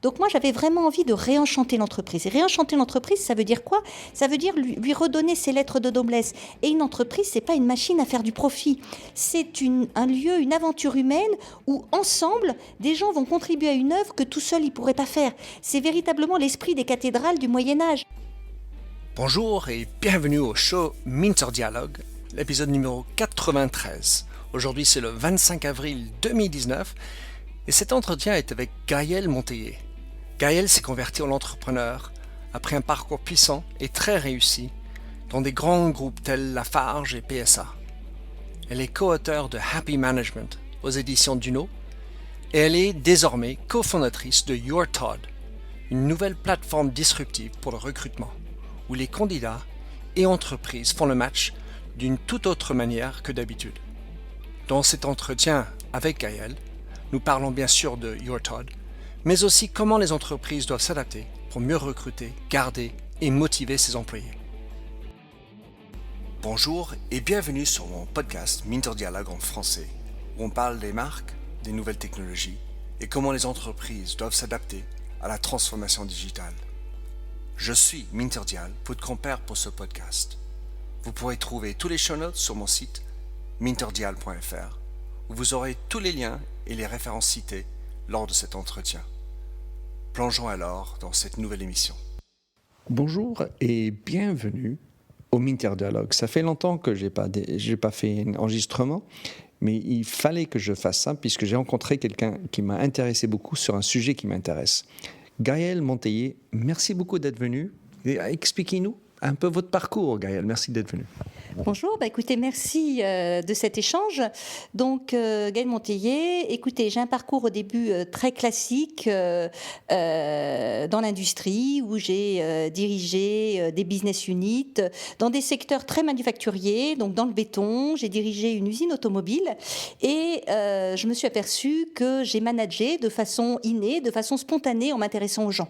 Donc moi, j'avais vraiment envie de réenchanter l'entreprise. Et réenchanter l'entreprise, ça veut dire quoi? Ça veut dire lui redonner ses lettres de noblesse. Et une entreprise, c'est pas une machine à faire du profit. C'est un lieu, une aventure humaine où, ensemble, des gens vont contribuer à une œuvre que tout seul, ils pourraient pas faire. C'est véritablement l'esprit des cathédrales du Moyen-Âge. Bonjour et bienvenue au show Minter Dialogue, l'épisode numéro 93. Aujourd'hui, c'est le 25 avril 2019 et cet entretien est avec Gaëlle Monteiller. Gaëlle s'est convertie en entrepreneur après un parcours puissant et très réussi dans des grands groupes tels Lafarge et PSA. Elle est co-auteure de Happy Management aux éditions Duno et elle est désormais cofondatrice de Your Todd, une nouvelle plateforme disruptive pour le recrutement, où les candidats et entreprises font le match d'une toute autre manière que d'habitude. Dans cet entretien avec Gaëlle, nous parlons bien sûr de Your Todd, mais aussi comment les entreprises doivent s'adapter pour mieux recruter, garder et motiver ses employés. Bonjour et bienvenue sur mon podcast Minter Dialogue en français, où on parle des marques, des nouvelles technologies et comment les entreprises doivent s'adapter à la transformation digitale. Je suis Minter Dial, votre compère pour ce podcast. Vous pourrez trouver tous les show notes sur mon site minterdial.fr, où vous aurez tous les liens et les références citées lors de cet entretien. Plongeons alors dans cette nouvelle émission. Bonjour et bienvenue au Minter Dialogue. Ça fait longtemps que j'ai pas fait un enregistrement, mais il fallait que je fasse ça puisque j'ai rencontré quelqu'un qui m'a intéressé beaucoup sur un sujet qui m'intéresse. Gaëlle Monteiller, merci beaucoup d'être venue. Expliquez-nous un peu votre parcours, Gaëlle. Merci d'être venue. Bonjour, écoutez, merci de cet échange. Donc, Gaëlle Monteiller, écoutez, j'ai un parcours au début très classique dans l'industrie où j'ai dirigé des business units dans des secteurs très manufacturiers, donc dans le béton. J'ai dirigé une usine automobile et je me suis aperçue que j'ai managé de façon innée, de façon spontanée en m'intéressant aux gens,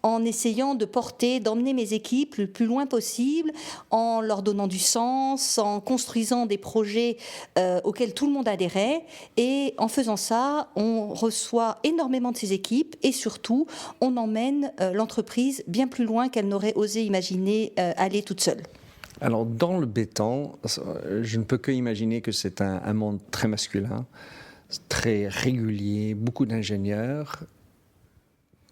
en essayant de porter, d'emmener mes équipes le plus loin possible, en leur donnant du sens, en construisant des projets auxquels tout le monde adhérait. Et en faisant ça, on reçoit énormément de ces équipes et surtout, on emmène l'entreprise bien plus loin qu'elle n'aurait osé imaginer aller toute seule. Alors, dans le béton, je ne peux que imaginer que c'est un monde très masculin, très régulier, beaucoup d'ingénieurs.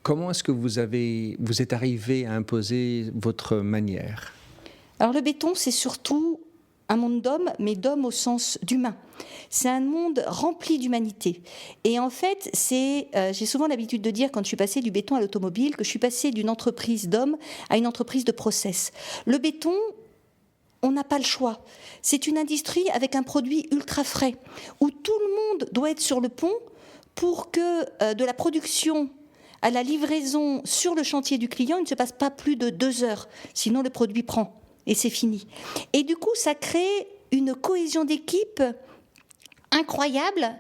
Comment est-ce que vous êtes arrivé à imposer votre manière? Alors le béton, c'est surtout un monde d'hommes, mais d'hommes au sens d'humain. C'est un monde rempli d'humanité. Et en fait, j'ai souvent l'habitude de dire, quand je suis passée du béton à l'automobile, que je suis passée d'une entreprise d'hommes à une entreprise de process. Le béton, on n'a pas le choix. C'est une industrie avec un produit ultra frais, où tout le monde doit être sur le pont pour que de la production à la livraison sur le chantier du client, il ne se passe pas plus de 2 heures. Sinon, le produit prend et c'est fini. Et du coup, ça crée une cohésion d'équipe incroyable.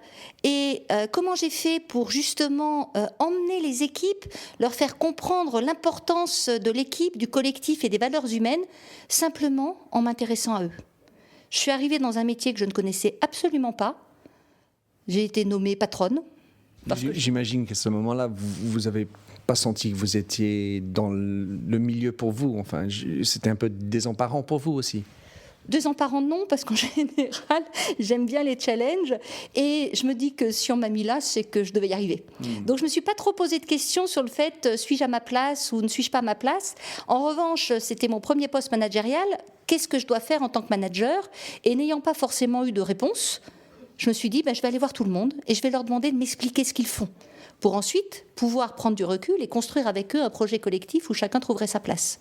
Et comment j'ai fait pour justement emmener les équipes, leur faire comprendre l'importance de l'équipe, du collectif et des valeurs humaines, simplement en m'intéressant à eux. Je suis arrivée dans un métier que je ne connaissais absolument pas. J'ai été nommée patronne. J'imagine qu'à ce moment-là, vous n'avez pas senti que vous étiez dans le milieu pour vous. Enfin, c'était un peu désemparant pour vous aussi. Désemparant non, parce qu'en général, j'aime bien les challenges. Et je me dis que si on m'a mis là, c'est que je devais y arriver. Donc je ne me suis pas trop posé de questions sur le fait, suis-je à ma place ou ne suis-je pas à ma place. En revanche, c'était mon premier poste managérial. Qu'est-ce que je dois faire en tant que manager? Et n'ayant pas forcément eu de réponse, je me suis dit, je vais aller voir tout le monde et je vais leur demander de m'expliquer ce qu'ils font, pour ensuite pouvoir prendre du recul et construire avec eux un projet collectif où chacun trouverait sa place.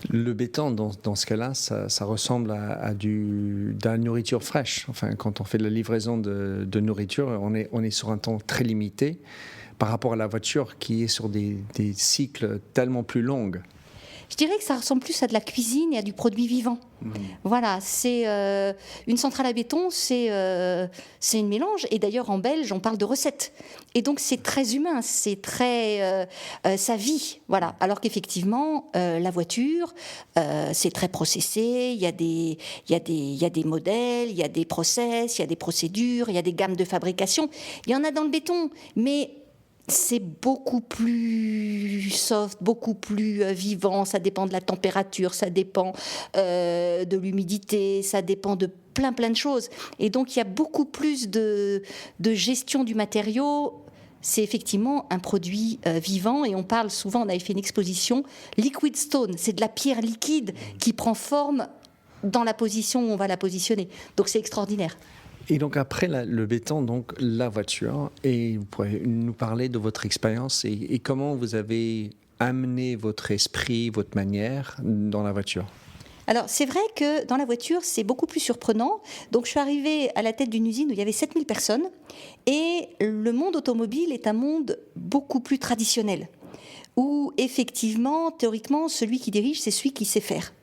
Le béton, dans ce cas-là, ça ressemble à de la nourriture fraîche. Enfin, quand on fait de la livraison de nourriture, on est sur un temps très limité par rapport à la voiture qui est sur des cycles tellement plus longs. Je dirais que ça ressemble plus à de la cuisine et à du produit vivant. Voilà, c'est une centrale à béton, c'est une mélange. Et d'ailleurs, en belge, on parle de recette. Et donc, c'est très humain, c'est très ça vit. Voilà. Alors qu'effectivement, la voiture, c'est très processé. Il y a des modèles, il y a des process, il y a des procédures, il y a des gammes de fabrication. Il y en a dans le béton, mais c'est beaucoup plus soft, beaucoup plus vivant, ça dépend de la température, ça dépend de l'humidité, ça dépend de plein de choses. Et donc il y a beaucoup plus de gestion du matériau. C'est effectivement un produit vivant et on parle souvent, on avait fait une exposition, liquid stone, c'est de la pierre liquide qui prend forme dans la position où on va la positionner. Donc c'est extraordinaire. Et donc après le béton, donc la voiture, et vous pourrez nous parler de votre expérience et comment vous avez amené votre esprit, votre manière dans la voiture. Alors c'est vrai que dans la voiture c'est beaucoup plus surprenant. Donc je suis arrivée à la tête d'une usine où il y avait 7000 personnes et le monde automobile est un monde beaucoup plus traditionnel où effectivement, théoriquement, celui qui dirige c'est celui qui sait faire.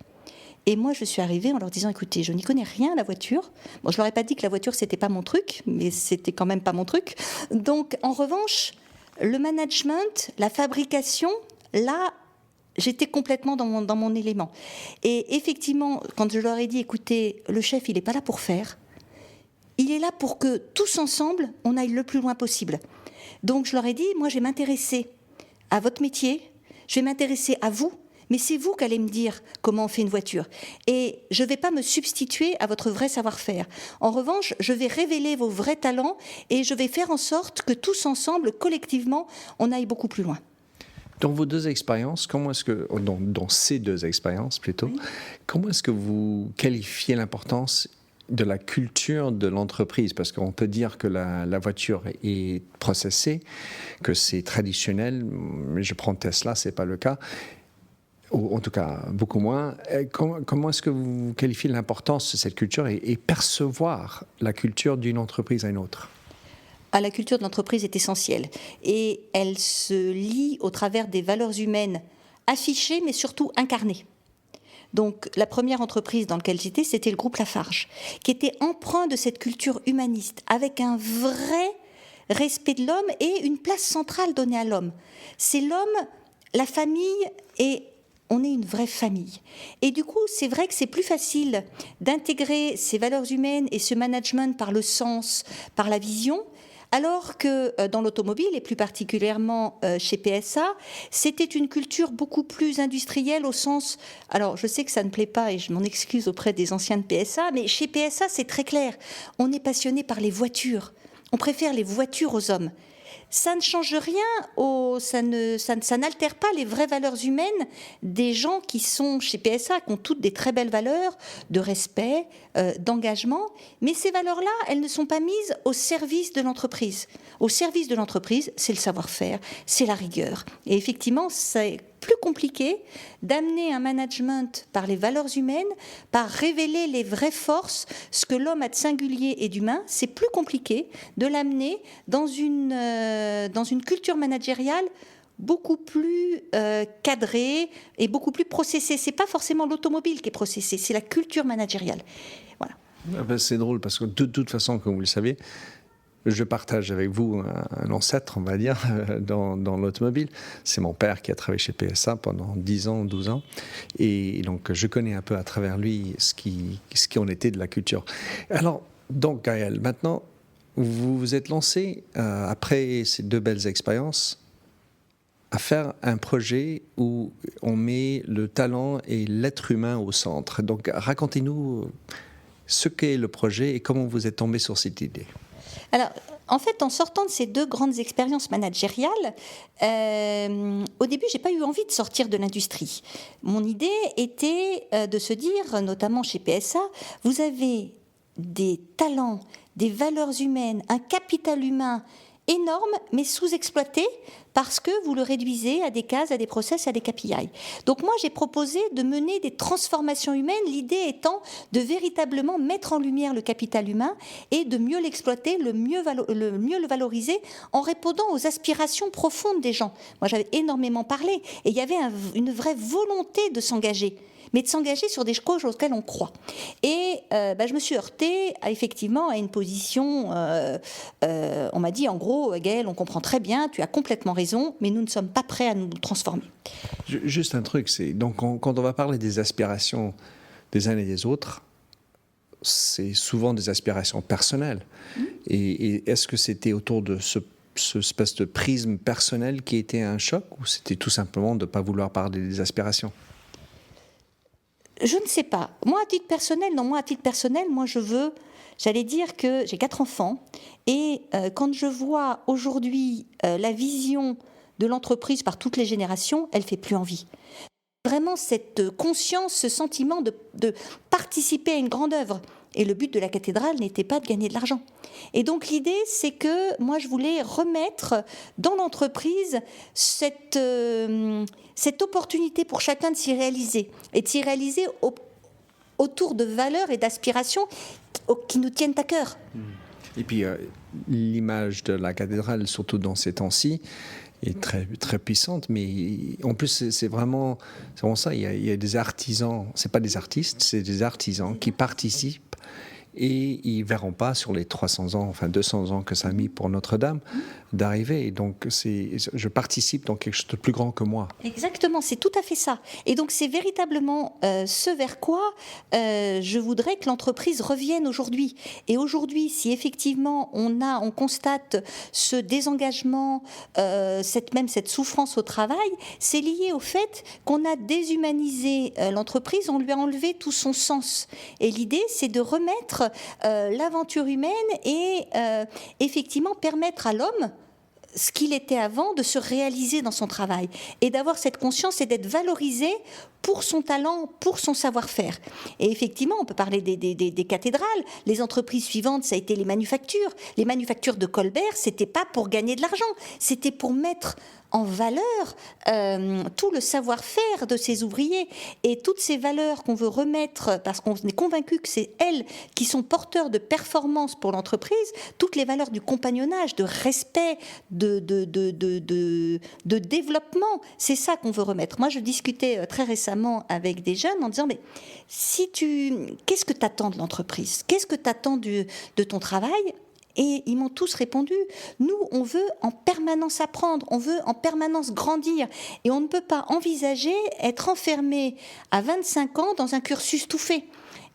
Et moi, je suis arrivée en leur disant, écoutez, je n'y connais rien à la voiture. Bon, je leur ai pas dit que la voiture, c'était pas mon truc, mais c'était quand même pas mon truc. Donc, en revanche, le management, la fabrication, là, j'étais complètement dans mon élément. Et effectivement, quand je leur ai dit, écoutez, le chef, il n'est pas là pour faire. Il est là pour que tous ensemble, on aille le plus loin possible. Donc, je leur ai dit, moi, je vais m'intéresser à votre métier, je vais m'intéresser à vous. Mais c'est vous qui allez me dire comment on fait une voiture. Et je ne vais pas me substituer à votre vrai savoir-faire. En revanche, je vais révéler vos vrais talents et je vais faire en sorte que tous ensemble, collectivement, on aille beaucoup plus loin. Dans vos deux expériences, comment est-ce que, dans ces deux expériences plutôt, oui. Comment est-ce que vous qualifiez l'importance de la culture de l'entreprise? Parce qu'on peut dire que la voiture est processée, que c'est traditionnel. Je prends Tesla, ce n'est pas le cas. Ou en tout cas beaucoup moins. Comment est-ce que vous qualifiez l'importance de cette culture et percevoir la culture d'une entreprise à une autre? La culture de l'entreprise est essentielle et elle se lie au travers des valeurs humaines affichées mais surtout incarnées. Donc la première entreprise dans laquelle j'étais, c'était le groupe Lafarge, qui était empreint de cette culture humaniste avec un vrai respect de l'homme et une place centrale donnée à l'homme. C'est l'homme, la famille et on est une vraie famille. Et du coup, c'est vrai que c'est plus facile d'intégrer ces valeurs humaines et ce management par le sens, par la vision, alors que dans l'automobile, et plus particulièrement chez PSA, c'était une culture beaucoup plus industrielle au sens... Alors, je sais que ça ne plaît pas et je m'en excuse auprès des anciens de PSA, mais chez PSA, c'est très clair. On est passionné par les voitures. On préfère les voitures aux hommes. Ça ne change rien, ça n'altère pas les vraies valeurs humaines des gens qui sont chez PSA, qui ont toutes des très belles valeurs de respect, d'engagement. Mais ces valeurs-là, elles ne sont pas mises au service de l'entreprise. Au service de l'entreprise, c'est le savoir-faire, c'est la rigueur. Et effectivement, c'est plus compliqué d'amener un management par les valeurs humaines, par révéler les vraies forces, ce que l'homme a de singulier et d'humain. C'est plus compliqué de l'amener dans une culture managériale beaucoup plus cadrée et beaucoup plus processée. C'est pas forcément l'automobile qui est processée, c'est la culture managériale. Voilà. C'est drôle parce que de toute façon, comme vous le savez, je partage avec vous un ancêtre, on va dire, dans l'automobile. C'est mon père qui a travaillé chez PSA pendant 10 ans, 12 ans. Et donc, je connais un peu à travers lui ce qui en était de la culture. Alors, donc, Gaël, maintenant, vous vous êtes lancé, après ces deux belles expériences, à faire un projet où on met le talent et l'être humain au centre. Donc, racontez-nous ce qu'est le projet et comment vous êtes tombé sur cette idée. Alors, en fait, en sortant de ces deux grandes expériences managériales, au début, j'ai pas eu envie de sortir de l'industrie. Mon idée était de se dire, notamment chez PSA, vous avez des talents, des valeurs humaines, un capital humain énorme, mais sous-exploité parce que vous le réduisez à des cases, à des process, à des KPI. Donc moi, j'ai proposé de mener des transformations humaines, l'idée étant de véritablement mettre en lumière le capital humain et de mieux l'exploiter, le mieux le valoriser en répondant aux aspirations profondes des gens. Moi, j'avais énormément parlé et il y avait une vraie volonté de s'engager, mais de s'engager sur des causes auxquelles on croit. Et je me suis heurtée effectivement à une position, on m'a dit en gros, Gaëlle, on comprend très bien, tu as complètement raison, mais nous ne sommes pas prêts à nous transformer. Juste un truc, c'est donc quand on va parler des aspirations des uns et des autres, c'est souvent des aspirations personnelles. Et est-ce que c'était autour de ce espèce de prisme personnel qui était un choc, ou c'était tout simplement de ne pas vouloir parler des aspirations? Je ne sais pas. Moi, à titre personnel, j'allais dire que j'ai 4 enfants, et quand je vois aujourd'hui la vision de l'entreprise par toutes les générations, elle ne fait plus envie. Vraiment cette conscience, ce sentiment de participer à une grande œuvre. Et le but de la cathédrale n'était pas de gagner de l'argent. Et donc l'idée, c'est que moi, je voulais remettre dans l'entreprise cette opportunité pour chacun de s'y réaliser. Et de s'y réaliser autour de valeurs et d'aspirations qui nous tiennent à cœur. Et puis, l'image de la cathédrale, surtout dans ces temps-ci, est très, très puissante, mais en plus c'est vraiment ça, il y a des artisans, c'est pas des artistes, c'est des artisans qui participent, et ils verront pas sur les 300 ans, enfin 200 ans que ça a mis pour Notre-Dame d'arriver, et donc je participe dans quelque chose de plus grand que moi. Exactement, c'est tout à fait ça. Et donc c'est véritablement ce vers quoi je voudrais que l'entreprise revienne aujourd'hui. Et aujourd'hui, si effectivement on constate ce désengagement, cette souffrance au travail, c'est lié au fait qu'on a déshumanisé l'entreprise, on lui a enlevé tout son sens. Et l'idée, c'est de remettre l'aventure humaine et effectivement permettre à l'homme, ce qu'il était avant, de se réaliser dans son travail et d'avoir cette conscience et d'être valorisé pour son talent, pour son savoir-faire. Et effectivement, on peut parler des cathédrales. Les entreprises suivantes, ça a été les manufactures. Les manufactures de Colbert, c'était pas pour gagner de l'argent, c'était pour mettre en valeur tout le savoir-faire de ces ouvriers et toutes ces valeurs qu'on veut remettre parce qu'on est convaincu que c'est elles qui sont porteurs de performance pour l'entreprise, toutes les valeurs du compagnonnage, de respect, de développement, c'est ça qu'on veut remettre. Moi, je discutais très récemment avec des jeunes en disant mais qu'est-ce que tu attends de l'entreprise? Qu'est-ce que tu attends de ton travail? Et ils m'ont tous répondu, nous, on veut en permanence apprendre, on veut en permanence grandir. Et on ne peut pas envisager être enfermé à 25 ans dans un cursus tout fait.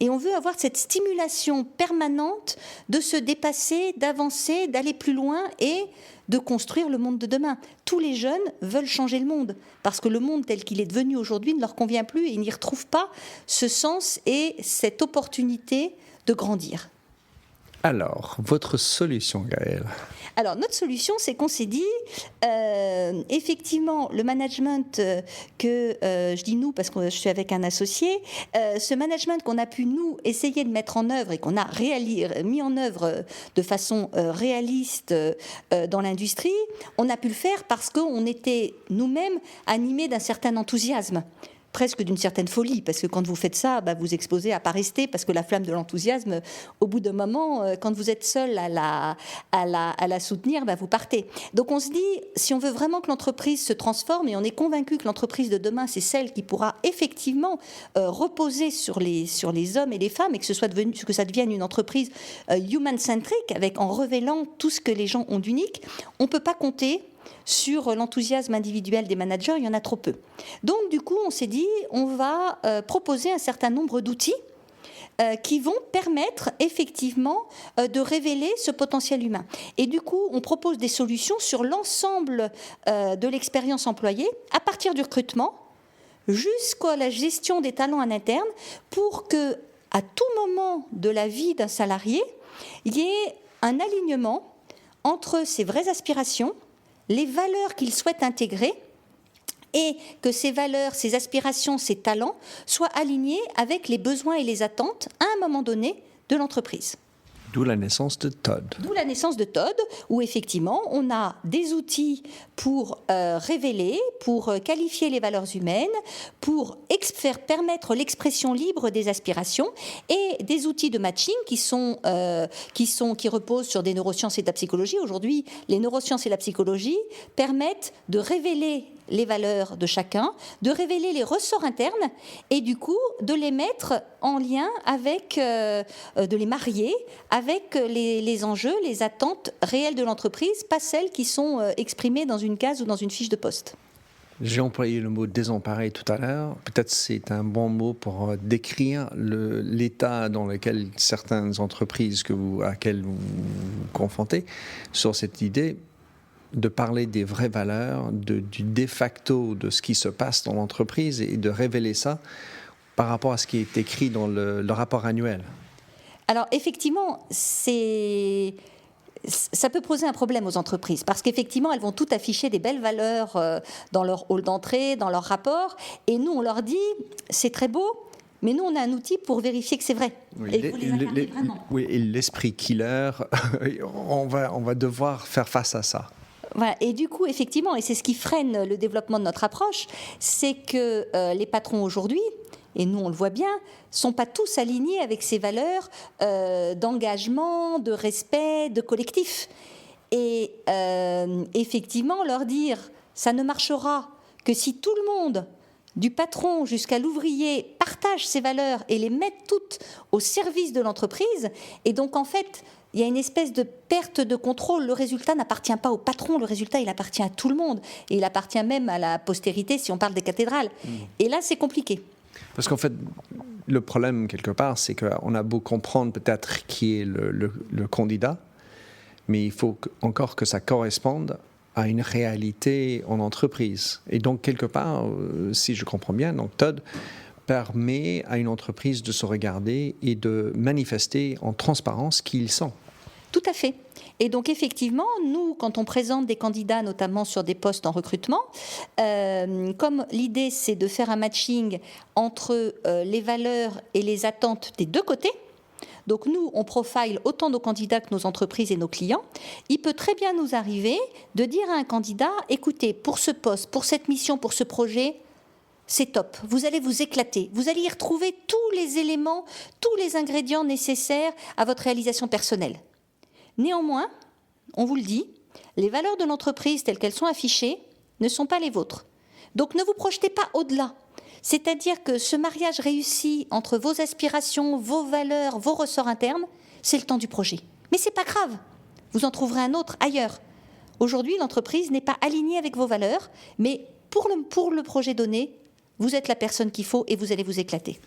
Et on veut avoir cette stimulation permanente de se dépasser, d'avancer, d'aller plus loin et de construire le monde de demain. Tous les jeunes veulent changer le monde, parce que le monde tel qu'il est devenu aujourd'hui ne leur convient plus et ils n'y retrouvent pas ce sens et cette opportunité de grandir. Alors, votre solution, Gaëlle? Alors, notre solution, c'est qu'on s'est dit, effectivement, le management que, je dis nous parce que je suis avec un associé, ce management qu'on a pu, nous, essayer de mettre en œuvre et qu'on a mis en œuvre de façon réaliste dans l'industrie, on a pu le faire parce qu'on était nous-mêmes animés d'un certain enthousiasme. Presque d'une certaine folie, parce que quand vous faites ça, vous exposez à pas rester, parce que la flamme de l'enthousiasme, au bout d'un moment, quand vous êtes seul à la soutenir, vous partez. Donc on se dit, si on veut vraiment que l'entreprise se transforme, et on est convaincu que l'entreprise de demain, c'est celle qui pourra effectivement reposer sur les hommes et les femmes, et que ça devienne une entreprise human-centric, en révélant tout ce que les gens ont d'unique, on ne peut pas compter sur l'enthousiasme individuel des managers, il y en a trop peu. Donc du coup, on s'est dit, on va proposer un certain nombre d'outils qui vont permettre effectivement de révéler ce potentiel humain. Et du coup, on propose des solutions sur l'ensemble de l'expérience employée, à partir du recrutement jusqu'à la gestion des talents en interne, pour que, à tout moment de la vie d'un salarié, il y ait un alignement entre ses vraies aspirations, les valeurs qu'il souhaite intégrer, et que ces valeurs, ces aspirations, ces talents soient alignés avec les besoins et les attentes à un moment donné de l'entreprise. D'où la naissance de Todd. D'où la naissance de Todd, où effectivement on a des outils pour révéler, pour qualifier les valeurs humaines, pour faire permettre l'expression libre des aspirations, et des outils de matching qui reposent sur des neurosciences et de la psychologie. Aujourd'hui, les neurosciences et la psychologie permettent de révéler les valeurs de chacun, de révéler les ressorts internes et du coup de les mettre en lien avec, de les marier avec les enjeux, les attentes réelles de l'entreprise, pas celles qui sont exprimées dans une case ou dans une fiche de poste. J'ai employé le mot désemparé tout à l'heure. Peut-être c'est un bon mot pour décrire l'état dans lequel certaines entreprises à laquelle vous vous confrontez sur cette idée de parler des vraies valeurs, du de facto de ce qui se passe dans l'entreprise et de révéler ça par rapport à ce qui est écrit dans le rapport annuel. Alors effectivement, ça peut poser un problème aux entreprises parce qu'effectivement, elles vont toutes afficher des belles valeurs dans leur hall d'entrée, dans leur rapport, et nous, on leur dit, c'est très beau, mais nous, on a un outil pour vérifier que c'est vrai. Oui, et vous les incarnez vraiment. Oui, et l'esprit killer, on va devoir faire face à ça. Voilà. Et du coup, effectivement, et c'est ce qui freine le développement de notre approche, c'est que les patrons aujourd'hui, et nous on le voit bien, sont pas tous alignés avec ces valeurs d'engagement, de respect, de collectif. Et effectivement, leur dire, ça ne marchera que si tout le monde, du patron jusqu'à l'ouvrier, partage ces valeurs et les met toutes au service de l'entreprise. Et donc en fait, il y a une espèce de perte de contrôle. Le résultat n'appartient pas au patron, le résultat, il appartient à tout le monde. Et il appartient même à la postérité, si on parle des cathédrales. Et là, c'est compliqué. Parce qu'en fait, le problème, quelque part, c'est qu'on a beau comprendre peut-être qui est le candidat, mais il faut encore que ça corresponde à une réalité en entreprise. Et donc, quelque part, si je comprends bien, donc Todd permet à une entreprise de se regarder et de manifester en transparence qui ils sont. Tout à fait. Et donc effectivement, nous, quand on présente des candidats, notamment sur des postes en recrutement, comme l'idée c'est de faire un matching entre les valeurs et les attentes des deux côtés, donc nous, on profile autant nos candidats que nos entreprises et nos clients, il peut très bien nous arriver de dire à un candidat, écoutez, pour ce poste, pour cette mission, pour ce projet, c'est top, vous allez vous éclater, vous allez y retrouver tous les éléments, tous les ingrédients nécessaires à votre réalisation personnelle. Néanmoins, on vous le dit, les valeurs de l'entreprise telles qu'elles sont affichées ne sont pas les vôtres. Donc ne vous projetez pas au-delà. C'est-à-dire que ce mariage réussi entre vos aspirations, vos valeurs, vos ressorts internes, c'est le temps du projet. Mais c'est pas grave, vous en trouverez un autre ailleurs. Aujourd'hui, l'entreprise n'est pas alignée avec vos valeurs, mais pour le projet donné, vous êtes la personne qu'il faut et vous allez vous éclater.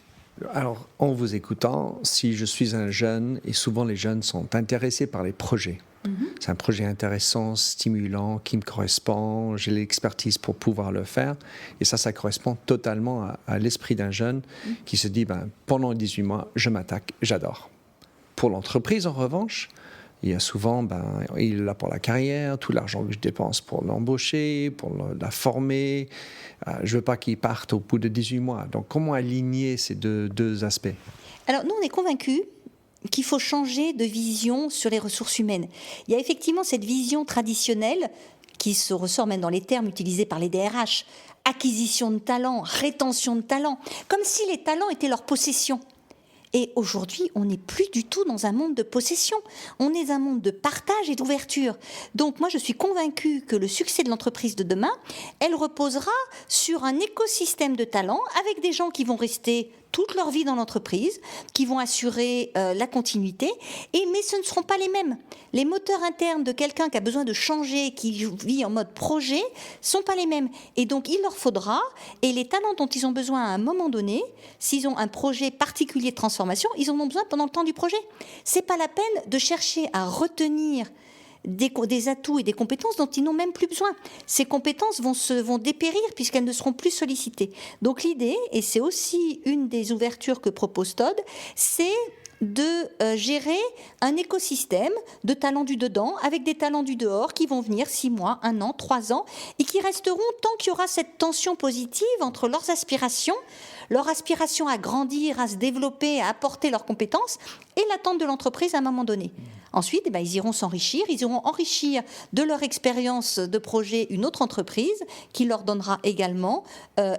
Alors, en vous écoutant, si je suis un jeune, et souvent les jeunes sont intéressés par les projets. C'est un projet intéressant, stimulant, qui me correspond, j'ai l'expertise pour pouvoir le faire. Et ça correspond totalement à l'esprit d'un jeune qui se dit, pendant 18 mois, je m'attaque, j'adore. Pour l'entreprise, en revanche, il y a souvent, il est là pour la carrière, tout l'argent que je dépense pour l'embaucher, pour la former. Je ne veux pas qu'il parte au bout de 18 mois. Donc, comment aligner ces deux aspects ? Alors, nous, on est convaincus qu'il faut changer de vision sur les ressources humaines. Il y a effectivement cette vision traditionnelle qui se ressort même dans les termes utilisés par les DRH, acquisition de talent, rétention de talent, comme si les talents étaient leur possession. Et aujourd'hui, on n'est plus du tout dans un monde de possession. On est dans un monde de partage et d'ouverture. Donc moi, je suis convaincue que le succès de l'entreprise de demain, elle reposera sur un écosystème de talents avec des gens qui vont rester toute leur vie dans l'entreprise, qui vont assurer la continuité, mais ce ne seront pas les mêmes. Les moteurs internes de quelqu'un qui a besoin de changer, qui vit en mode projet, sont pas les mêmes. Et donc, il leur faudra, et les talents dont ils ont besoin à un moment donné, s'ils ont un projet particulier de transformation, ils en ont besoin pendant le temps du projet. C'est pas la peine de chercher à retenir des atouts et des compétences dont ils n'ont même plus besoin. Ces compétences vont dépérir puisqu'elles ne seront plus sollicitées. Donc l'idée, et c'est aussi une des ouvertures que propose Todd, c'est de gérer un écosystème de talents du dedans avec des talents du dehors qui vont venir 6 mois, 1 an, 3 ans et qui resteront tant qu'il y aura cette tension positive entre leur aspiration à grandir, à se développer, à apporter leurs compétences, et l'attente de l'entreprise à un moment donné. Ensuite, ils iront s'enrichir, ils iront enrichir de leur expérience de projet une autre entreprise qui leur donnera également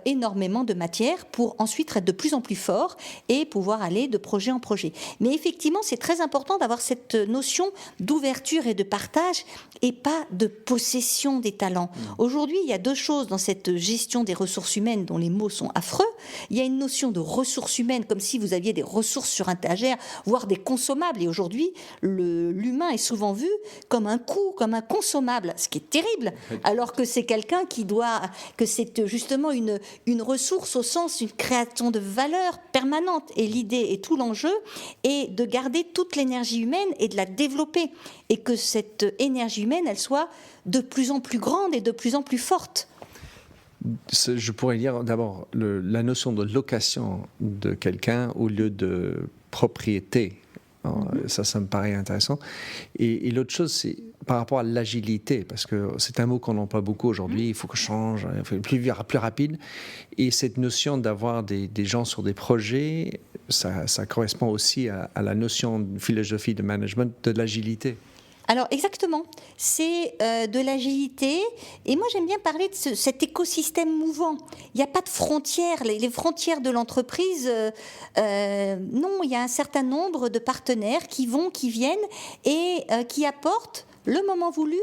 énormément de matière pour ensuite être de plus en plus forts et pouvoir aller de projet en projet. Mais effectivement, c'est très important d'avoir cette notion d'ouverture et de partage et pas de possession des talents. Aujourd'hui, il y a deux choses dans cette gestion des ressources humaines dont les mots sont affreux. Il y a une notion de ressources humaines comme si vous aviez des ressources sur un étagère, voire des consommables. Et aujourd'hui, l'humain est souvent vu comme un coût, comme un consommable, ce qui est terrible, alors que c'est quelqu'un que c'est justement une ressource au sens d'une création de valeur permanente. Et l'idée et tout l'enjeu est de garder toute l'énergie humaine et de la développer. Et que cette énergie humaine, elle soit de plus en plus grande et de plus en plus forte. Je pourrais dire d'abord la notion de location de quelqu'un au lieu de propriété. Ça me paraît intéressant. Et l'autre chose, c'est par rapport à l'agilité, parce que c'est un mot qu'on emploie beaucoup aujourd'hui, il faut que je change, il faut être plus rapide. Et cette notion d'avoir des gens sur des projets, ça correspond aussi à la notion de philosophie de management de l'agilité. Alors exactement, c'est de l'agilité et moi j'aime bien parler de cet écosystème mouvant. Il n'y a pas de frontières, les frontières de l'entreprise, non, il y a un certain nombre de partenaires qui vont, qui viennent et qui apportent le moment voulu,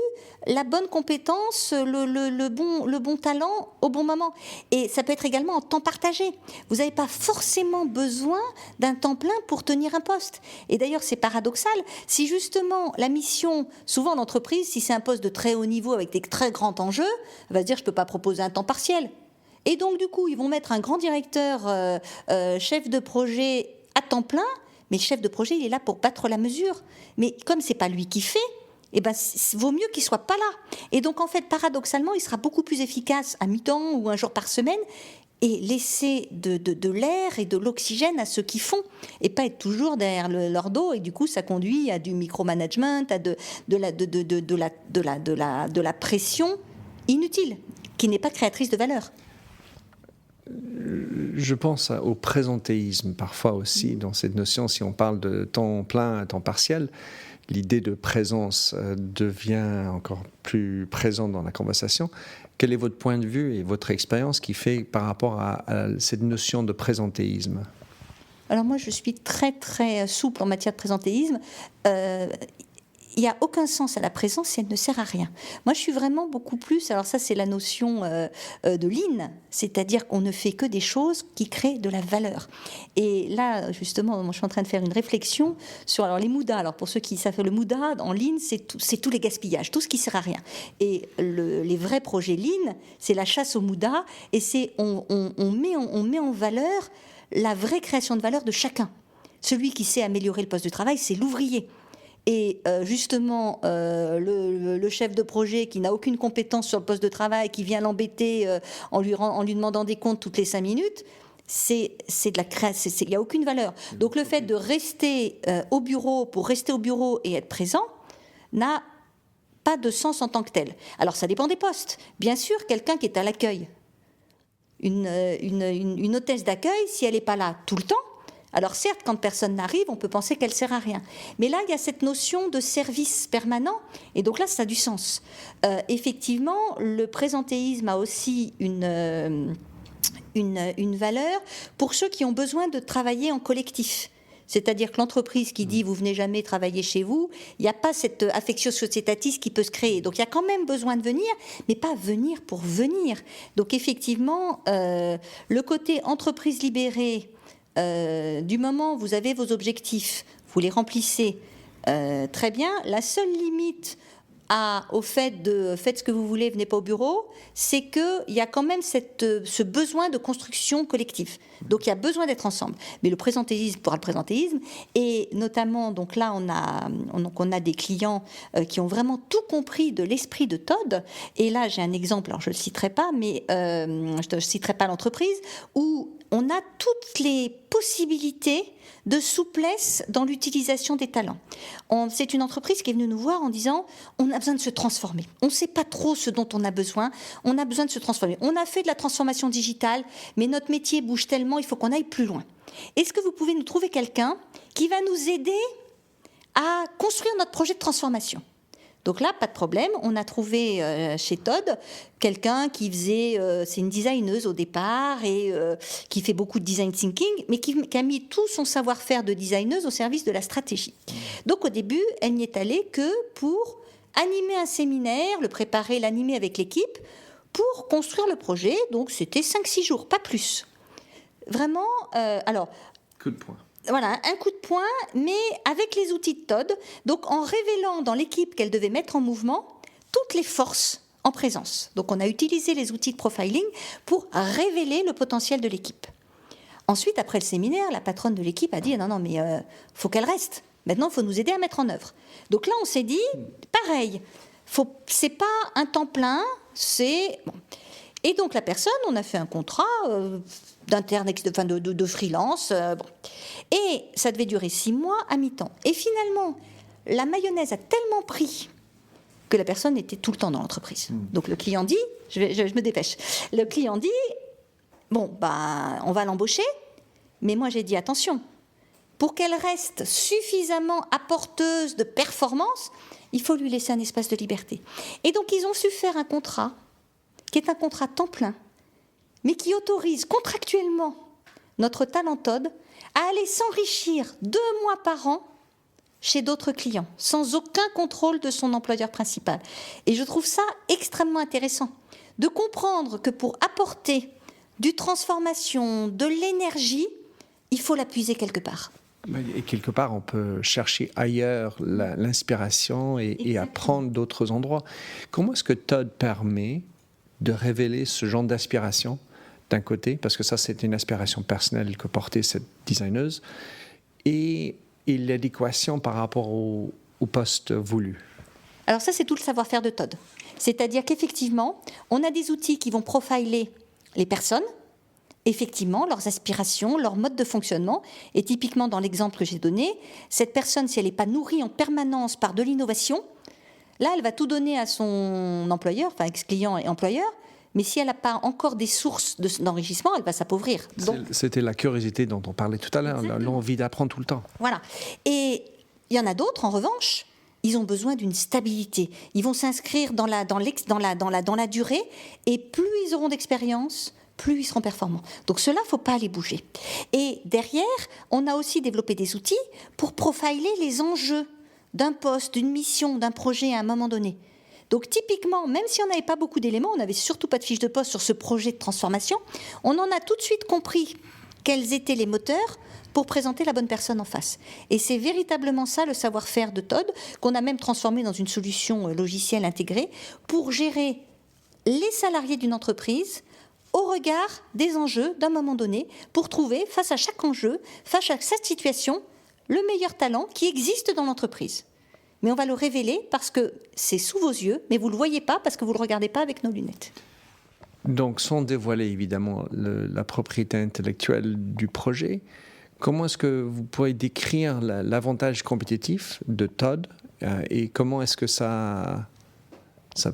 la bonne compétence, le bon talent au bon moment. Et ça peut être également en temps partagé. Vous n'avez pas forcément besoin d'un temps plein pour tenir un poste. Et d'ailleurs, c'est paradoxal. Si justement la mission, souvent l'entreprise, si c'est un poste de très haut niveau avec des très grands enjeux, elle va se dire je ne peux pas proposer un temps partiel. Et donc du coup, ils vont mettre un grand directeur, chef de projet à temps plein, mais le chef de projet, il est là pour battre la mesure. Mais comme ce n'est pas lui qui fait, vaut mieux qu'il ne soit pas là. Et donc, en fait, paradoxalement, il sera beaucoup plus efficace à mi-temps ou un jour par semaine et laisser de l'air et de l'oxygène à ceux qui font et pas être toujours derrière leur dos. Et du coup, ça conduit à du micromanagement, à de la pression inutile, qui n'est pas créatrice de valeur. Je pense au présentéisme parfois aussi dans cette notion, si on parle de temps plein à temps partiel, l'idée de présence devient encore plus présente dans la conversation. Quel est votre point de vue et votre expérience qui fait par rapport à cette notion de présentéisme ? Alors moi, je suis très très souple en matière de présentéisme. Il n'y a aucun sens à la présence si elle ne sert à rien. Moi, je suis vraiment beaucoup plus... Alors ça, c'est la notion de Lean, c'est-à-dire qu'on ne fait que des choses qui créent de la valeur. Et là, justement, moi, je suis en train de faire une réflexion sur les Muda. Alors pour ceux qui savent, le Muda, en Lean, c'est tous les gaspillages, tout ce qui ne sert à rien. Et les vrais projets Lean, c'est la chasse au Muda, et c'est on met en valeur la vraie création de valeur de chacun. Celui qui sait améliorer le poste de travail, c'est l'ouvrier. Et justement, le chef de projet qui n'a aucune compétence sur le poste de travail, qui vient l'embêter en lui demandant des comptes toutes les 5 minutes, c'est de la création, il n'y a aucune valeur. Donc le fait de rester au bureau pour rester au bureau et être présent n'a pas de sens en tant que tel. Alors ça dépend des postes. Bien sûr, quelqu'un qui est à l'accueil, une hôtesse d'accueil, si elle n'est pas là tout le temps, alors certes, quand personne n'arrive, on peut penser qu'elle ne sert à rien. Mais là, il y a cette notion de service permanent, et donc là, ça a du sens. Effectivement, le présentéisme a aussi une valeur pour ceux qui ont besoin de travailler en collectif. C'est-à-dire que l'entreprise qui dit « vous venez jamais travailler chez vous », il n'y a pas cette affectio societatis qui peut se créer. Donc il y a quand même besoin de venir, mais pas venir pour venir. Donc effectivement, le côté entreprise libérée, du moment où vous avez vos objectifs, vous les remplissez très bien. La seule limite au fait de faites ce que vous voulez, venez pas au bureau, c'est qu'il y a quand même ce besoin de construction collective. Donc il y a besoin d'être ensemble. Mais le présentéisme pour le présentéisme, et notamment, donc là on a des clients qui ont vraiment tout compris de l'esprit de Todd. Et là j'ai un exemple, alors je ne le citerai pas, mais je ne citerai pas l'entreprise, où on a toutes les possibilités de souplesse dans l'utilisation des talents. C'est une entreprise qui est venue nous voir en disant on a besoin de se transformer. On ne sait pas trop ce dont on a besoin de se transformer. On a fait de la transformation digitale, mais notre métier bouge tellement, il faut qu'on aille plus loin. Est-ce que vous pouvez nous trouver quelqu'un qui va nous aider à construire notre projet de transformation ? Donc là, pas de problème, on a trouvé chez Todd quelqu'un qui faisait, c'est une designeuse au départ et qui fait beaucoup de design thinking, mais qui a mis tout son savoir-faire de designeuse au service de la stratégie. Donc au début, elle n'y est allée que pour animer un séminaire, le préparer, l'animer avec l'équipe, pour construire le projet. Donc c'était 5-6 jours, pas plus. Vraiment, alors... Coup de poing. Voilà, un coup de poing, mais avec les outils de Todd, donc en révélant dans l'équipe qu'elle devait mettre en mouvement toutes les forces en présence. Donc on a utilisé les outils de profiling pour révéler le potentiel de l'équipe. Ensuite, après le séminaire, la patronne de l'équipe a dit « Non, mais faut qu'elle reste. Maintenant, il faut nous aider à mettre en œuvre. » Donc là, on s'est dit, pareil, c'est pas un temps plein, c'est... Bon. Et donc la personne, on a fait un contrat de freelance. Bon. Et ça devait durer 6 mois à mi-temps. Et finalement, la mayonnaise a tellement pris que la personne était tout le temps dans l'entreprise. Donc le client dit, je me dépêche, le client dit, bon, on va l'embaucher, mais moi j'ai dit attention, pour qu'elle reste suffisamment apporteuse de performance, il faut lui laisser un espace de liberté. Et donc ils ont su faire un contrat qui est un contrat temps plein, mais qui autorise contractuellement notre talent Todd à aller s'enrichir 2 mois par an chez d'autres clients, sans aucun contrôle de son employeur principal. Et je trouve ça extrêmement intéressant, de comprendre que pour apporter du transformation, de l'énergie, il faut la puiser quelque part. Et quelque part, on peut chercher ailleurs l'inspiration et apprendre d'autres endroits. Comment est-ce que Todd permet de révéler ce genre d'aspiration d'un côté, parce que ça c'est une aspiration personnelle que portait cette designeuse, et l'adéquation par rapport au poste voulu. Alors ça c'est tout le savoir-faire de Todd. C'est-à-dire qu'effectivement, on a des outils qui vont profiler les personnes, effectivement, leurs aspirations, leur mode de fonctionnement, et typiquement dans l'exemple que j'ai donné, cette personne, si elle n'est pas nourrie en permanence par de l'innovation, là, elle va tout donner à son employeur, enfin ex-client et employeur, mais si elle n'a pas encore des sources d'enrichissement, elle va s'appauvrir. C'était la curiosité dont on parlait tout à l'heure, l'envie d'apprendre tout le temps. Voilà. Et il y en a d'autres, en revanche, ils ont besoin d'une stabilité. Ils vont s'inscrire dans la durée, et plus ils auront d'expérience, plus ils seront performants. Donc cela, il ne faut pas les bouger. Et derrière, on a aussi développé des outils pour profiler les enjeux d'un poste, d'une mission, d'un projet à un moment donné. Donc typiquement, même si on n'avait pas beaucoup d'éléments, on n'avait surtout pas de fiche de poste sur ce projet de transformation, on en a tout de suite compris quels étaient les moteurs pour présenter la bonne personne en face. Et c'est véritablement ça le savoir-faire de Todd, qu'on a même transformé dans une solution logicielle intégrée pour gérer les salariés d'une entreprise au regard des enjeux d'un moment donné, pour trouver, face à chaque enjeu, face à chaque situation, le meilleur talent qui existe dans l'entreprise. Mais on va le révéler parce que c'est sous vos yeux, mais vous ne le voyez pas parce que vous ne le regardez pas avec nos lunettes. Donc, sans dévoiler évidemment la propriété intellectuelle du projet, comment est-ce que vous pourriez décrire l'avantage compétitif de Todd et comment est-ce que ça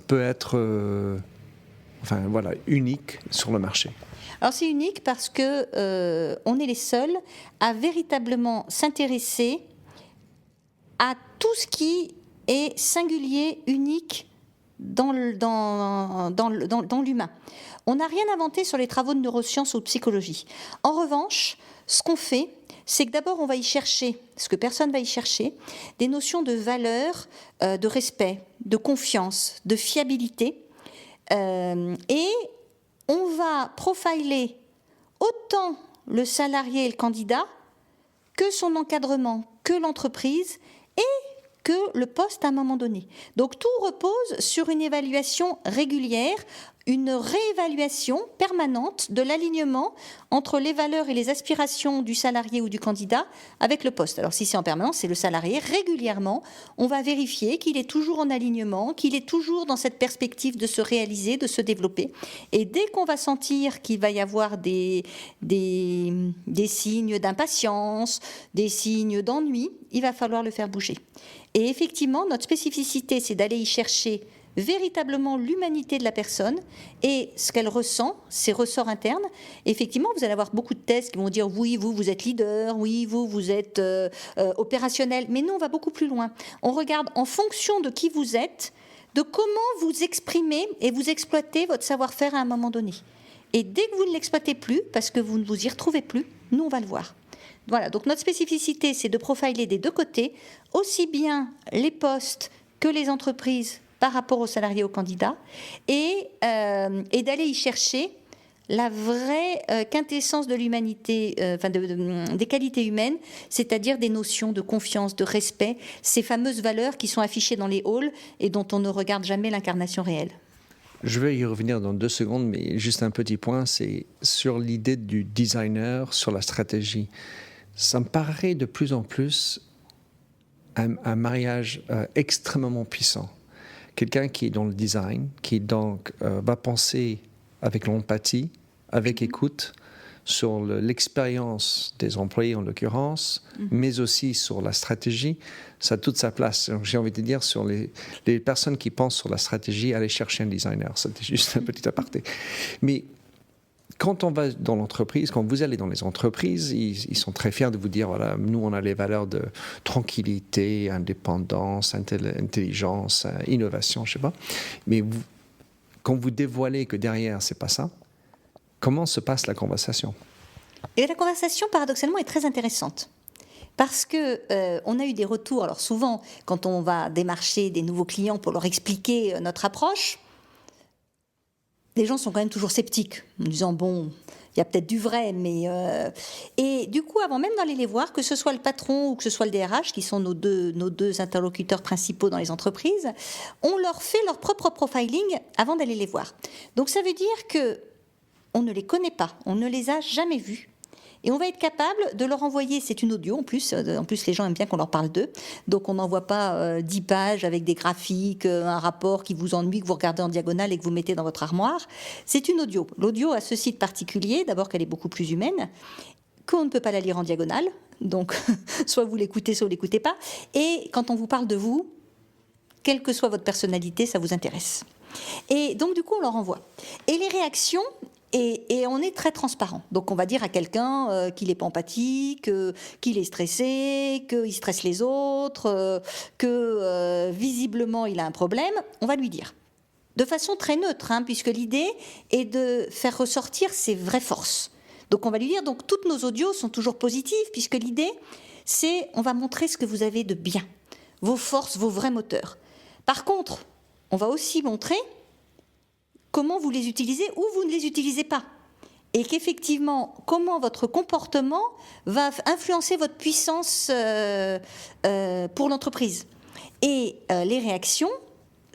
peut être unique sur le marché? Alors c'est unique parce que on est les seuls à véritablement s'intéresser à tout ce qui est singulier, unique dans l'humain. On n'a rien inventé sur les travaux de neurosciences ou de psychologie. En revanche, ce qu'on fait, c'est que d'abord on va y chercher, ce que personne ne va y chercher, des notions de valeur, de respect, de confiance, de fiabilité, et on va profiler autant le salarié et le candidat que son encadrement, que l'entreprise et que le poste à un moment donné. Donc tout repose sur une évaluation régulière, une réévaluation permanente de l'alignement entre les valeurs et les aspirations du salarié ou du candidat avec le poste. Alors si c'est en permanence, c'est le salarié. Régulièrement, on va vérifier qu'il est toujours en alignement, qu'il est toujours dans cette perspective de se réaliser, de se développer. Et dès qu'on va sentir qu'il va y avoir des signes d'impatience, des signes d'ennui, il va falloir le faire bouger. Et effectivement, notre spécificité, c'est d'aller y chercher véritablement l'humanité de la personne et ce qu'elle ressent, ses ressorts internes. Et effectivement, vous allez avoir beaucoup de tests qui vont dire oui, vous êtes leader, oui, vous êtes opérationnel. Mais nous, on va beaucoup plus loin. On regarde en fonction de qui vous êtes, de comment vous exprimez et vous exploitez votre savoir-faire à un moment donné. Et dès que vous ne l'exploitez plus, parce que vous ne vous y retrouvez plus, nous, on va le voir. Voilà, donc notre spécificité, c'est de profiler des deux côtés, aussi bien les postes que les entreprises par rapport aux salariés, aux candidats, et d'aller y chercher la vraie quintessence de l'humanité, des qualités humaines, c'est-à-dire des notions de confiance, de respect, ces fameuses valeurs qui sont affichées dans les halls et dont on ne regarde jamais l'incarnation réelle. Je vais y revenir dans 2 secondes, mais juste un petit point, c'est sur l'idée du designer, sur la stratégie. Ça me paraît de plus en plus un mariage extrêmement puissant. Quelqu'un qui est dans le design, qui donc va penser avec l'empathie, avec écoute, sur l'expérience des employés en l'occurrence, mais aussi sur la stratégie, ça a toute sa place. Donc, j'ai envie de dire, sur les personnes qui pensent sur la stratégie, aller chercher un designer. C'était juste un petit aparté. Mais quand on va dans l'entreprise, quand vous allez dans les entreprises, ils sont très fiers de vous dire, voilà, nous, on a les valeurs de tranquillité, indépendance, intelligence, innovation, je ne sais pas. Mais quand vous dévoilez que derrière, ce n'est pas ça, comment se passe la conversation ? Et la conversation, paradoxalement, est très intéressante. Parce qu'on a eu des retours, alors souvent, quand on va démarcher des nouveaux clients pour leur expliquer notre approche, les gens sont quand même toujours sceptiques, en disant, bon, il y a peut-être du vrai, mais... Et du coup, avant même d'aller les voir, que ce soit le patron ou que ce soit le DRH, qui sont nos deux interlocuteurs principaux dans les entreprises, on leur fait leur propre profiling avant d'aller les voir. Donc ça veut dire qu'on ne les connaît pas, on ne les a jamais vus. Et on va être capable de leur envoyer, c'est une audio en plus les gens aiment bien qu'on leur parle d'eux, donc on n'envoie pas 10 pages avec des graphiques, un rapport qui vous ennuie, que vous regardez en diagonale et que vous mettez dans votre armoire. C'est une audio. L'audio a ce site particulier, d'abord qu'elle est beaucoup plus humaine, qu'on ne peut pas la lire en diagonale, donc soit vous l'écoutez, soit vous ne l'écoutez pas, et quand on vous parle de vous, quelle que soit votre personnalité, ça vous intéresse. Et donc du coup on leur envoie. Et les réactions... Et on est très transparent. Donc on va dire à quelqu'un qu'il n'est pas empathique, qu'il est stressé, qu'il stresse les autres, que visiblement il a un problème. On va lui dire. De façon très neutre, puisque l'idée est de faire ressortir ses vraies forces. Donc on va lui dire, donc toutes nos audios sont toujours positives, puisque l'idée c'est, on va montrer ce que vous avez de bien, vos forces, vos vrais moteurs. Par contre, on va aussi montrer comment vous les utilisez ou vous ne les utilisez pas. Et qu'effectivement, comment votre comportement va influencer votre puissance pour l'entreprise. Et les réactions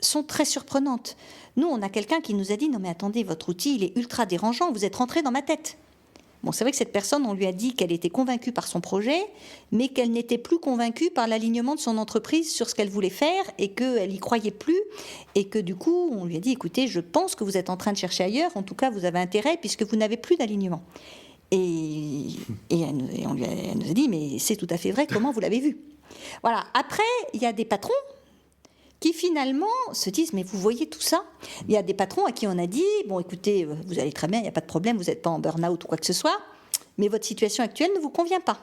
sont très surprenantes. Nous, on a quelqu'un qui nous a dit « Non mais attendez, votre outil, il est ultra dérangeant, vous êtes rentré dans ma tête ». Bon, c'est vrai que cette personne, on lui a dit qu'elle était convaincue par son projet, mais qu'elle n'était plus convaincue par l'alignement de son entreprise sur ce qu'elle voulait faire et qu'elle n'y croyait plus. Et que du coup, on lui a dit, écoutez, je pense que vous êtes en train de chercher ailleurs, en tout cas, vous avez intérêt puisque vous n'avez plus d'alignement. Et elle nous a dit, mais c'est tout à fait vrai, comment vous l'avez vu ? Voilà. Après, il y a des patrons qui finalement se disent, mais vous voyez tout ça ? Il y a des patrons à qui on a dit, bon écoutez, vous allez très bien, il n'y a pas de problème, vous n'êtes pas en burn-out ou quoi que ce soit, mais votre situation actuelle ne vous convient pas.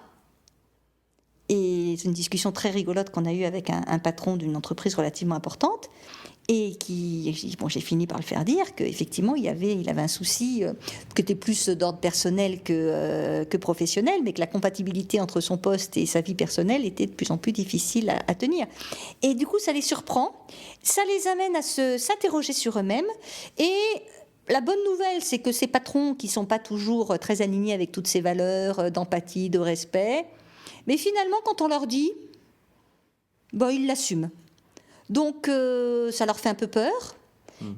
Et c'est une discussion très rigolote qu'on a eue avec un patron d'une entreprise relativement importante, et j'ai fini par le faire dire qu'effectivement il avait un souci qui était plus d'ordre personnel que professionnel, mais que la compatibilité entre son poste et sa vie personnelle était de plus en plus difficile à tenir. Et du coup ça les surprend, ça les amène à s'interroger sur eux-mêmes. Et la bonne nouvelle, c'est que ces patrons qui ne sont pas toujours très alignés avec toutes ces valeurs d'empathie, de respect, mais finalement quand on leur dit, ils l'assument. Donc ça leur fait un peu peur,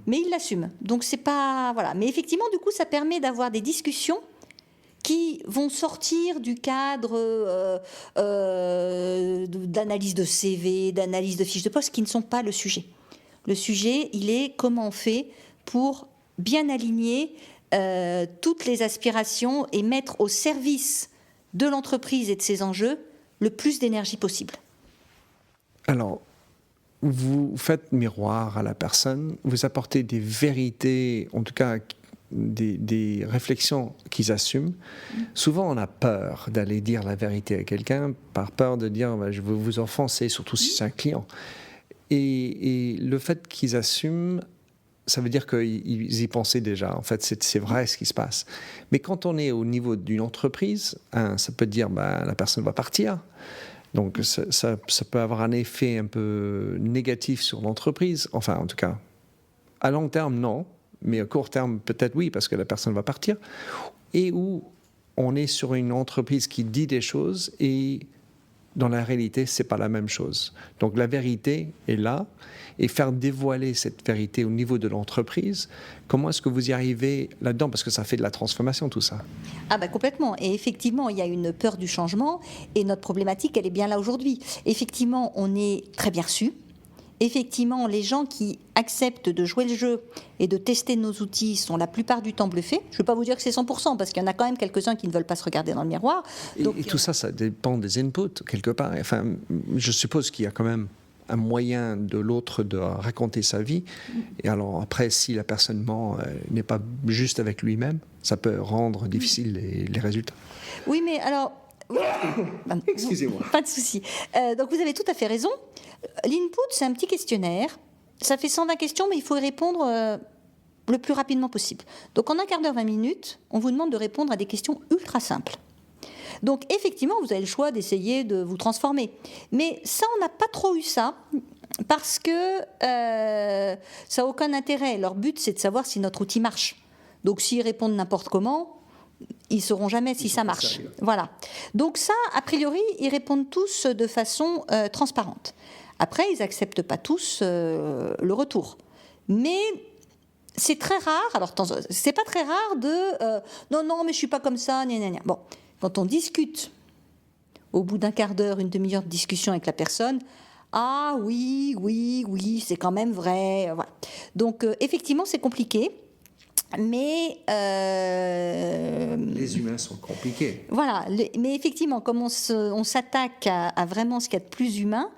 mais il l'assume. Donc c'est pas voilà. Mais effectivement, du coup, ça permet d'avoir des discussions qui vont sortir du cadre d'analyse de CV, d'analyse de fiches de poste, qui ne sont pas le sujet. Le sujet, il est comment on fait pour bien aligner toutes les aspirations et mettre au service de l'entreprise et de ses enjeux le plus d'énergie possible. Alors, vous faites miroir à la personne, vous apportez des vérités, en tout cas des réflexions qu'ils assument. Souvent, on a peur d'aller dire la vérité à quelqu'un, par peur de dire je veux vous offenser, surtout si c'est un client. Et le fait qu'ils assument, ça veut dire qu'ils y pensaient déjà. En fait, c'est vrai ce qui se passe. Mais quand on est au niveau d'une entreprise, ça peut dire la personne va partir. Donc ça peut avoir un effet un peu négatif sur l'entreprise. Enfin, en tout cas, à long terme, non. Mais à court terme, peut-être oui, parce que la personne va partir. Et où on est sur une entreprise qui dit des choses et dans la réalité, ce n'est pas la même chose. Donc la vérité est là. Et faire dévoiler cette vérité au niveau de l'entreprise, comment est-ce que vous y arrivez là-dedans? Parce que ça fait de la transformation, tout ça. Complètement. Et effectivement, il y a une peur du changement. Et notre problématique, elle est bien là aujourd'hui. Effectivement, on est très bien reçus. Effectivement, les gens qui acceptent de jouer le jeu et de tester nos outils sont la plupart du temps bluffés. Je ne vais pas vous dire que c'est 100%, parce qu'il y en a quand même quelques-uns qui ne veulent pas se regarder dans le miroir. Donc, et tout ça, ça dépend des inputs, quelque part. Enfin, je suppose qu'il y a quand même un moyen de l'autre de raconter sa vie. Et alors après, si la personne ment, n'est pas juste avec lui-même, ça peut rendre difficile les résultats. Oui, mais alors... Excusez-moi. Pas de souci. Donc vous avez tout à fait raison. L'input, c'est un petit questionnaire. Ça fait 120 questions, mais il faut y répondre le plus rapidement possible. Donc en un quart d'heure, 20 minutes, on vous demande de répondre à des questions ultra simples. Donc effectivement, vous avez le choix d'essayer de vous transformer. Mais ça, on n'a pas trop eu ça, parce que ça n'a aucun intérêt. Leur but, c'est de savoir si notre outil marche. Donc s'ils répondent n'importe comment, ils ne sauront jamais si ça marche. Voilà. Donc ça, a priori, ils répondent tous de façon transparente. Après, ils n'acceptent pas tous le retour. Mais c'est très rare, alors c'est pas très rare de non, mais je ne suis pas comme ça, gna, gna, gna. Bon. Quand on discute, au bout d'un quart d'heure, une demi-heure de discussion avec la personne, ah oui, c'est quand même vrai. Voilà. Donc effectivement, c'est compliqué, mais... Les humains sont compliqués. Voilà, mais effectivement, comme on s'attaque à vraiment ce qu'il y a de plus humain,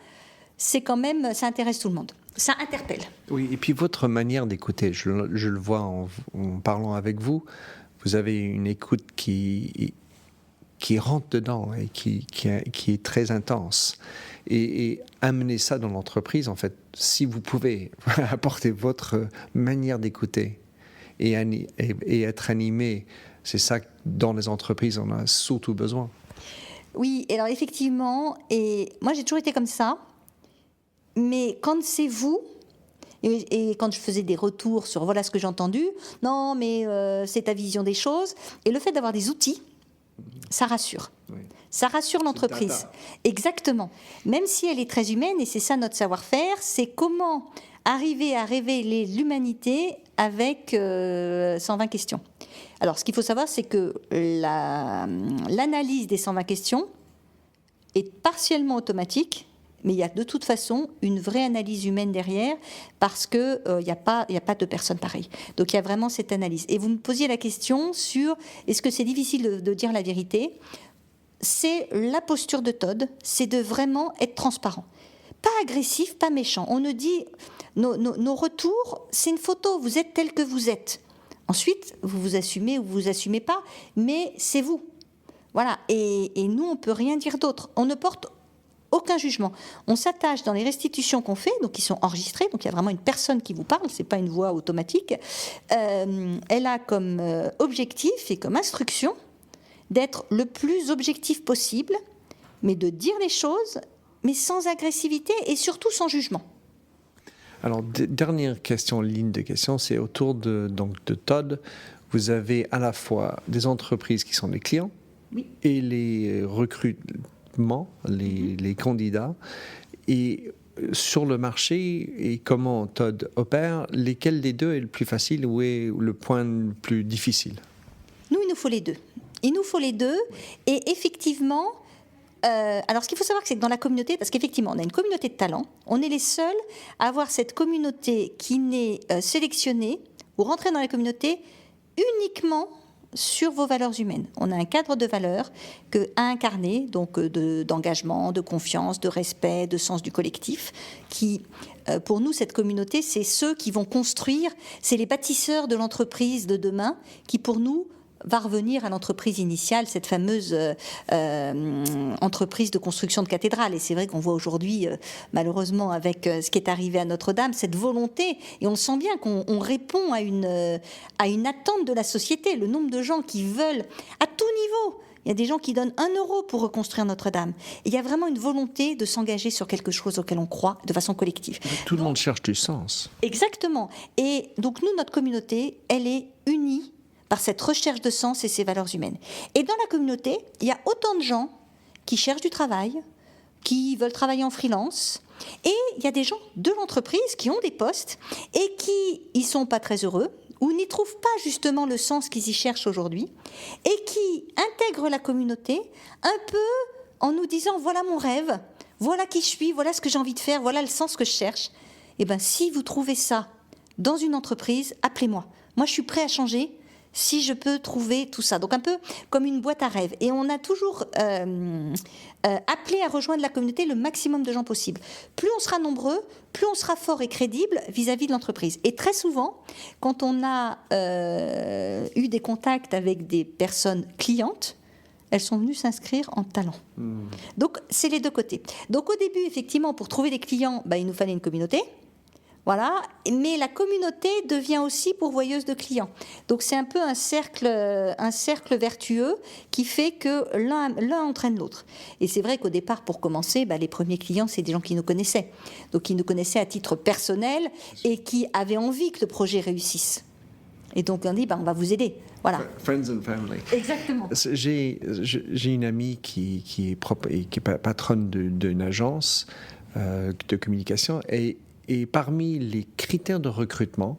c'est quand même, ça intéresse tout le monde. Ça interpelle. Oui, et puis votre manière d'écouter, je le vois en parlant avec vous, vous avez une écoute qui rentre dedans et qui est très intense. Et amener ça dans l'entreprise, en fait, si vous pouvez apporter votre manière d'écouter et être animé, c'est ça que dans les entreprises, on a surtout besoin. Oui, alors effectivement, et moi j'ai toujours été comme ça, mais quand c'est vous... Et quand je faisais des retours sur voilà ce que j'ai entendu, non, mais c'est ta vision des choses. Et le fait d'avoir des outils, ça rassure. Oui. Ça rassure l'entreprise. Exactement. Même si elle est très humaine, et c'est ça notre savoir-faire, c'est comment arriver à révéler l'humanité avec 120 questions. Alors, ce qu'il faut savoir, c'est que l'analyse des 120 questions est partiellement automatique, mais il y a de toute façon une vraie analyse humaine derrière, parce qu'il n'y a pas de personne pareille. Donc il y a vraiment cette analyse. Et vous me posiez la question sur est-ce que c'est difficile de dire la vérité? C'est la posture de Todd, c'est de vraiment être transparent. Pas agressif, pas méchant. On nous dit, nos retours, c'est une photo, vous êtes tel que vous êtes. Ensuite, vous vous assumez ou vous vous assumez pas, mais c'est vous. Voilà, et nous, on ne peut rien dire d'autre. On ne porte aucun jugement. On s'attache dans les restitutions qu'on fait, donc qui sont enregistrées, donc il y a vraiment une personne qui vous parle, c'est pas une voix automatique. Elle a comme objectif et comme instruction d'être le plus objectif possible, mais de dire les choses, mais sans agressivité et surtout sans jugement. Alors, dernière question, ligne de questions, c'est autour de Todd. Vous avez à la fois des entreprises qui sont des clients, oui, et les recrutements, les candidats. Et sur le marché et comment Todd opère, lesquels des deux est le plus facile ou est le point le plus difficile? Nous, il nous faut les deux. Il nous faut les deux. Et effectivement, alors ce qu'il faut savoir, c'est que dans la communauté, parce qu'effectivement, on a une communauté de talents, on est les seuls à avoir cette communauté qui n'est sélectionnée ou rentrée dans la communauté uniquement sur vos valeurs humaines. On a un cadre de valeurs à incarner, donc d'engagement, de confiance, de respect, de sens du collectif, qui, pour nous, cette communauté, c'est ceux qui vont construire, c'est les bâtisseurs de l'entreprise de demain, qui pour nous va revenir à l'entreprise initiale, cette fameuse entreprise de construction de cathédrales. Et c'est vrai qu'on voit aujourd'hui, malheureusement, avec ce qui est arrivé à Notre-Dame, cette volonté, et on le sent bien qu'on répond à une attente de la société, le nombre de gens qui veulent, à tout niveau. Il y a des gens qui donnent 1 euro pour reconstruire Notre-Dame. Et il y a vraiment une volonté de s'engager sur quelque chose auquel on croit de façon collective. Tout le monde cherche du sens. Exactement. Et donc nous, notre communauté, elle est unie par cette recherche de sens et ces valeurs humaines. Et dans la communauté, il y a autant de gens qui cherchent du travail, qui veulent travailler en freelance, et il y a des gens de l'entreprise qui ont des postes et qui y sont pas très heureux, ou n'y trouvent pas justement le sens qu'ils y cherchent aujourd'hui, et qui intègrent la communauté un peu en nous disant « voilà mon rêve, voilà qui je suis, voilà ce que j'ai envie de faire, voilà le sens que je cherche ». Et bien si vous trouvez ça dans une entreprise, appelez-moi. Moi je suis prêt à changer si je peux trouver tout ça. Donc un peu comme une boîte à rêves. Et on a toujours appelé à rejoindre la communauté le maximum de gens possible. Plus on sera nombreux, plus on sera fort et crédible vis-à-vis de l'entreprise. Et très souvent, quand on a eu des contacts avec des personnes clientes, elles sont venues s'inscrire en talent. Donc c'est les deux côtés. Donc au début, effectivement, pour trouver des clients, il nous fallait une communauté. Voilà, mais la communauté devient aussi pourvoyeuse de clients. Donc c'est un peu un cercle vertueux qui fait que l'un entraîne l'autre. Et c'est vrai qu'au départ, pour commencer, les premiers clients, c'est des gens qui nous connaissaient. Donc qui nous connaissaient à titre personnel et qui avaient envie que le projet réussisse. Et donc on dit, on va vous aider. Voilà. Friends and family. Exactement. J'ai une amie qui est patronne d'une agence de communication et parmi les critères de recrutement,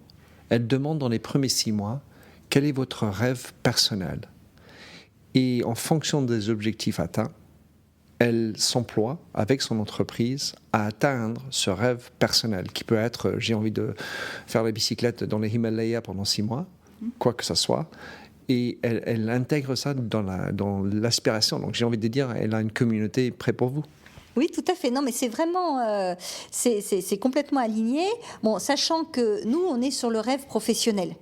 elle demande dans les premiers 6 mois quel est votre rêve personnel. Et en fonction des objectifs atteints, elle s'emploie avec son entreprise à atteindre ce rêve personnel qui peut être j'ai envie de faire la bicyclette dans les Himalayas pendant 6 mois, quoi que ce soit. Et elle intègre ça dans l'aspiration. Donc j'ai envie de dire, elle a une communauté prête pour vous. Oui, tout à fait. Non, mais c'est vraiment, c'est complètement aligné. Bon, sachant que nous, on est sur le rêve professionnel.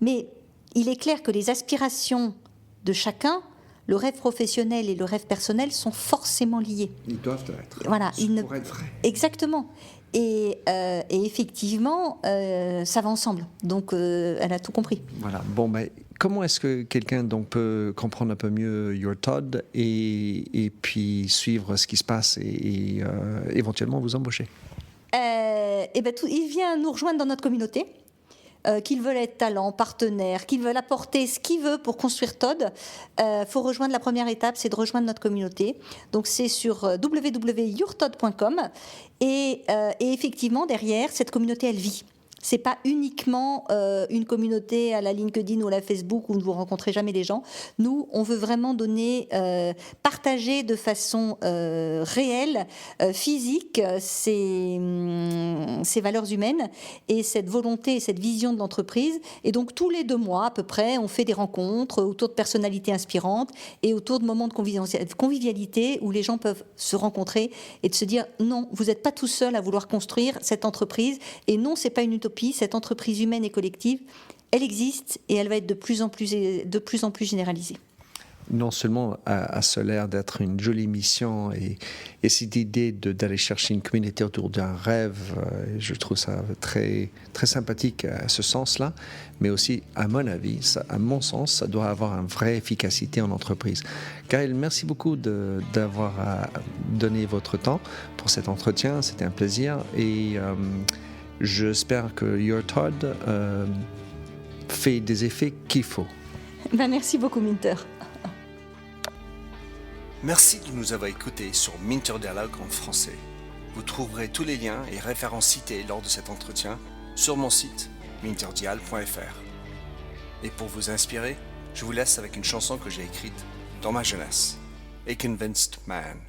Mais il est clair que les aspirations de chacun, le rêve professionnel et le rêve personnel sont forcément liés. Ils doivent être. Voilà, pour être vrais. Exactement. Et effectivement, ça va ensemble. Donc, elle a tout compris. Voilà. Bon, comment est-ce que quelqu'un peut comprendre un peu mieux Your Todd et puis suivre ce qui se passe et éventuellement vous embaucher? Il vient nous rejoindre dans notre communauté. Qu'ils veulent être talent, partenaire, qu'ils veulent apporter ce qu'ils veulent pour construire Todd, faut rejoindre la première étape, c'est de rejoindre notre communauté. Donc c'est sur www.yourtodd.com et effectivement derrière cette communauté elle vit. C'est pas uniquement une communauté à la LinkedIn ou à la Facebook où vous ne rencontrez jamais les gens. Nous, on veut vraiment donner, partager de façon réelle, physique, ces valeurs humaines et cette volonté et cette vision de l'entreprise. Et donc, tous les 2 mois à peu près, on fait des rencontres autour de personnalités inspirantes et autour de moments de convivialité où les gens peuvent se rencontrer et de se dire non, vous n'êtes pas tout seul à vouloir construire cette entreprise et non, c'est pas une utopie. Cette entreprise humaine et collective, elle existe et elle va être de plus en plus généralisée. Non seulement a ce l'air d'être une jolie mission et cette idée d'aller chercher une communauté autour d'un rêve, je trouve ça très, très sympathique à ce sens-là, mais aussi, à mon avis, à mon sens, ça doit avoir une vraie efficacité en entreprise. Gaël, merci beaucoup d'avoir donné votre temps pour cet entretien, c'était un plaisir et j'espère que Your Todd fait des effets qu'il faut. Merci beaucoup, Minter. Merci de nous avoir écoutés sur Minter Dialogue en français. Vous trouverez tous les liens et références cités lors de cet entretien sur mon site minterdial.fr. Et pour vous inspirer, je vous laisse avec une chanson que j'ai écrite dans ma jeunesse, A Convinced Man.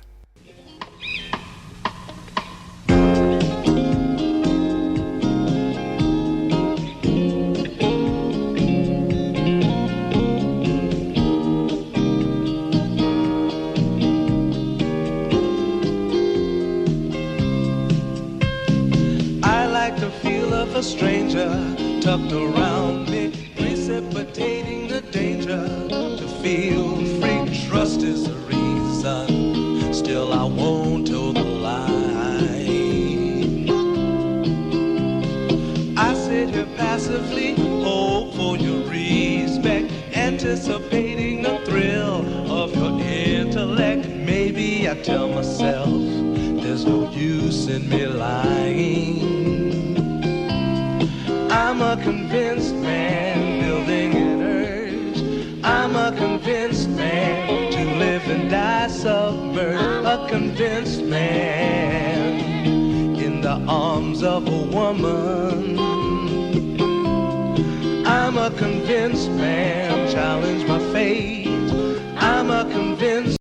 A stranger tucked around me, precipitating the danger. To feel free, trust is the reason. Still, I won't toe the line. I sit here passively, hope for your respect, anticipating the thrill of your intellect. Maybe I tell myself there's no use in me lying. I'm a convinced man building an urge. I'm a convinced man to live and die submerged. A convinced man in the arms of a woman. I'm a convinced man, challenge my fate. I'm a convinced